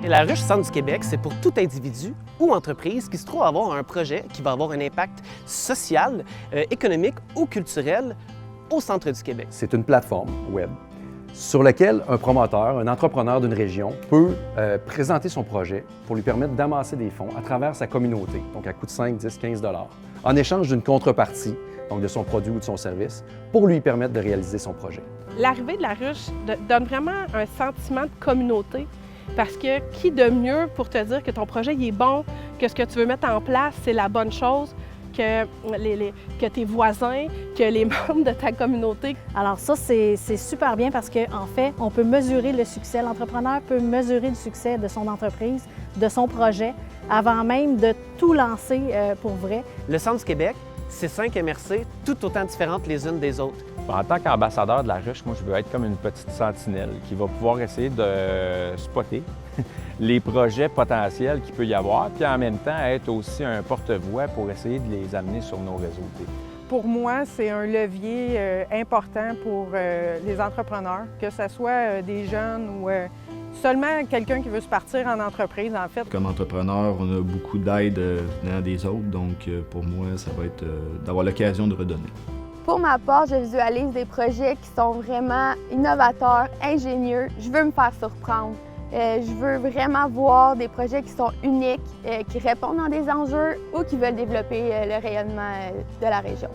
Et la Ruche Centre du Québec, c'est pour tout individu ou entreprise qui se trouve avoir un projet qui va avoir un impact social, économique ou culturel au centre du Québec. C'est une plateforme web sur laquelle un promoteur, un entrepreneur d'une région peut présenter son projet pour lui permettre d'amasser des fonds à travers sa communauté, donc à coût de 5, 10, 15 $, en échange d'une contrepartie, donc de son produit ou de son service, pour lui permettre de réaliser son projet. L'arrivée de la ruche donne vraiment un sentiment de communauté parce que qui de mieux pour te dire que ton projet il est bon, que ce que tu veux mettre en place, c'est la bonne chose, que tes voisins, que les membres de ta communauté. Alors ça, c'est super bien parce qu'en fait, on peut mesurer le succès. L'entrepreneur peut mesurer le succès de son entreprise, de son projet, avant même de tout lancer pour vrai. Le Centre du Québec, c'est 5 MRC, tout autant différentes les unes des autres. En tant qu'ambassadeur de la ruche, moi, je veux être comme une petite sentinelle qui va pouvoir essayer de spotter les projets potentiels qu'il peut y avoir, puis en même temps être aussi un porte-voix pour essayer de les amener sur nos réseaux. Pour moi, c'est un levier important pour les entrepreneurs, que ce soit des jeunes ou seulement quelqu'un qui veut se partir en entreprise, en fait. Comme entrepreneur, on a beaucoup d'aide venant des autres, donc pour moi, ça va être d'avoir l'occasion de redonner. Pour ma part, je visualise des projets qui sont vraiment innovateurs, ingénieux. Je veux me faire surprendre. Je veux vraiment voir des projets qui sont uniques, qui répondent à des enjeux ou qui veulent développer le rayonnement de la région.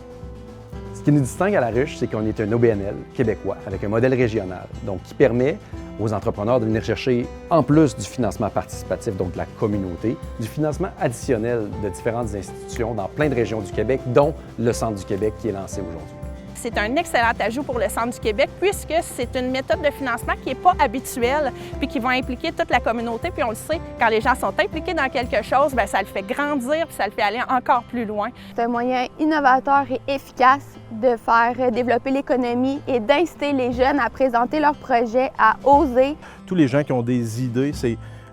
Ce qui nous distingue à La Ruche, c'est qu'on est un OBNL québécois avec un modèle régional, donc qui permet aux entrepreneurs de venir chercher, en plus du financement participatif, donc de la communauté, du financement additionnel de différentes institutions dans plein de régions du Québec, dont le Centre du Québec qui est lancé aujourd'hui. C'est un excellent ajout pour le Centre du Québec puisque c'est une méthode de financement qui n'est pas habituelle puis qui va impliquer toute la communauté. Puis on le sait, quand les gens sont impliqués dans quelque chose, bien, ça le fait grandir puis ça le fait aller encore plus loin. C'est un moyen innovateur et efficace de faire développer l'économie et d'inciter les jeunes à présenter leurs projets, à oser. Tous les gens qui ont des idées,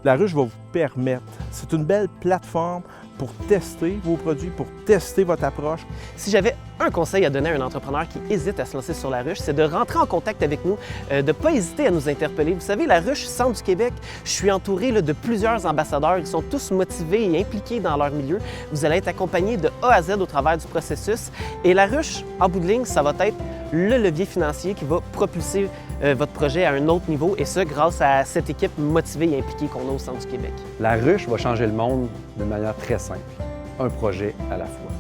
la ruche va vous permettre. C'est une belle plateforme pour tester vos produits, pour tester votre approche. Si j'avais un conseil à donner à un entrepreneur qui hésite à se lancer sur la ruche, c'est de rentrer en contact avec nous, de ne pas hésiter à nous interpeller. Vous savez, la ruche Centre du Québec, je suis entouré de plusieurs ambassadeurs. Ils sont tous motivés et impliqués dans leur milieu. Vous allez être accompagnés de A à Z au travers du processus. Et la ruche, en bout de ligne, ça va être le levier financier qui va propulser votre projet à un autre niveau, et ça grâce à cette équipe motivée et impliquée qu'on a au Centre du Québec. La ruche va changer le monde d'une manière très simple, un projet à la fois.